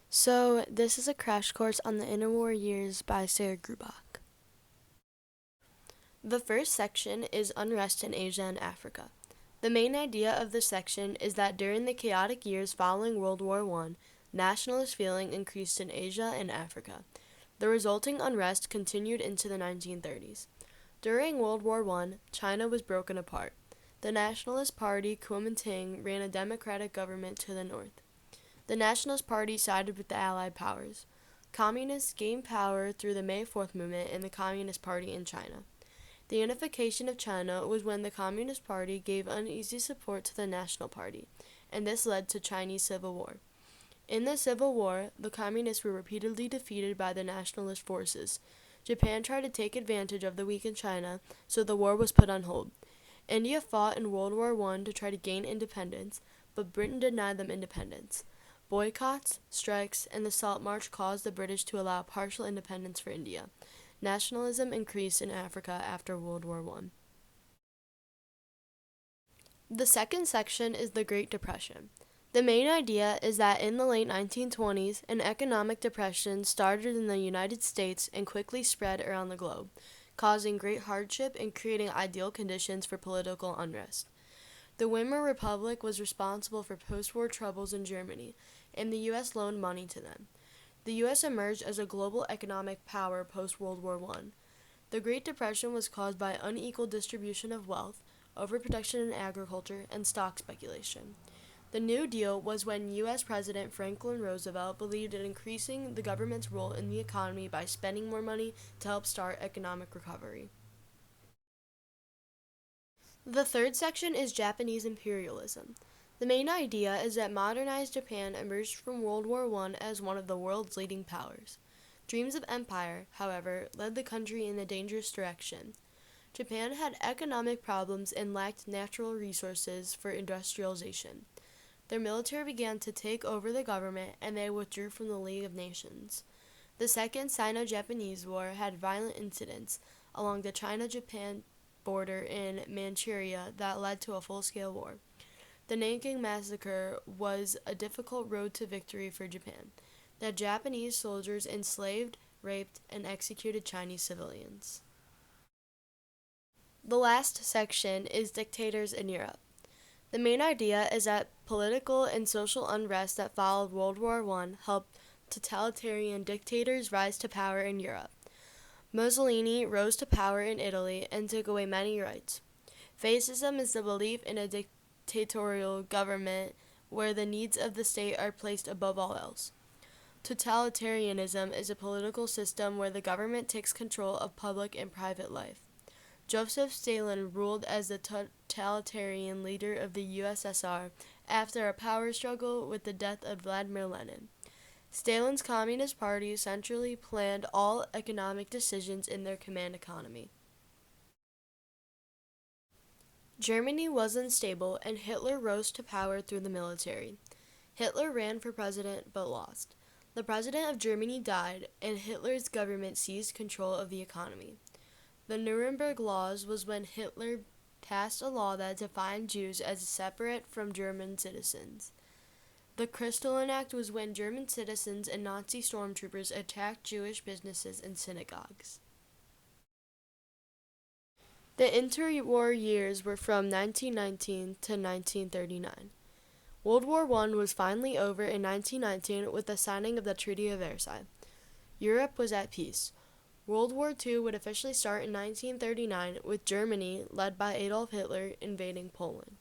So, this is a crash course on the Interwar Years by Sarah Grubach. The first section is Unrest in Asia and Africa. The main idea of this section is that during the chaotic years following World War I, nationalist feeling increased in Asia and Africa. The resulting unrest continued into the 1930s. During World War I, China was broken apart. The Nationalist Party Kuomintang ran a democratic government to the north. The Nationalist Party sided with the Allied powers. Communists gained power through the May 4th movement and the Communist Party in China. The unification of China was when the Communist Party gave uneasy support to the National Party, and this led to Chinese Civil War. In the Civil War, the Communists were repeatedly defeated by the nationalist forces. Japan tried to take advantage of the weakened China, so the war was put on hold. India fought in World War I to try to gain independence, but Britain denied them independence. Boycotts, strikes, and the Salt March caused the British to allow partial independence for India. Nationalism increased in Africa after World War I. The second section is the Great Depression. The main idea is that in the late 1920s, an economic depression started in the United States and quickly spread around the globe, causing great hardship and creating ideal conditions for political unrest. The Weimar Republic was responsible for post-war troubles in Germany, and the U.S. loaned money to them. The U.S. emerged as a global economic power post-World War I. The Great Depression was caused by unequal distribution of wealth, overproduction in agriculture, and stock speculation. The New Deal was when U.S. President Franklin Roosevelt believed in increasing the government's role in the economy by spending more money to help start economic recovery. The third section is Japanese imperialism. The main idea is that modernized Japan emerged from World War I as one of the world's leading powers. Dreams of empire, however, led the country in a dangerous direction. Japan had economic problems and lacked natural resources for industrialization. Their military began to take over the government and they withdrew from the League of Nations. The Second Sino-Japanese War had violent incidents along the China-Japan border in Manchuria that led to a full-scale war. The Nanking Massacre was a difficult road to victory for Japan. The Japanese soldiers enslaved, raped, and executed Chinese civilians. The last section is dictators in Europe. The main idea is that political and social unrest that followed World War I helped totalitarian dictators rise to power in Europe. Mussolini rose to power in Italy and took away many rights. Fascism is the belief in a dictatorial government where the needs of the state are placed above all else. Totalitarianism is a political system where the government takes control of public and private life. Joseph Stalin ruled as the totalitarian leader of the USSR after a power struggle with the death of Vladimir Lenin. Stalin's Communist Party centrally planned all economic decisions in their command economy. Germany was unstable, and Hitler rose to power through the military. Hitler ran for president but lost. The president of Germany died, and Hitler's government seized control of the economy. The Nuremberg Laws was when Hitler passed a law that defined Jews as separate from German citizens. The Kristallnacht Act was when German citizens and Nazi stormtroopers attacked Jewish businesses and synagogues. The interwar years were from 1919 to 1939. World War I was finally over in 1919 with the signing of the Treaty of Versailles. Europe was at peace. World War II would officially start in 1939 with Germany, led by Adolf Hitler, invading Poland.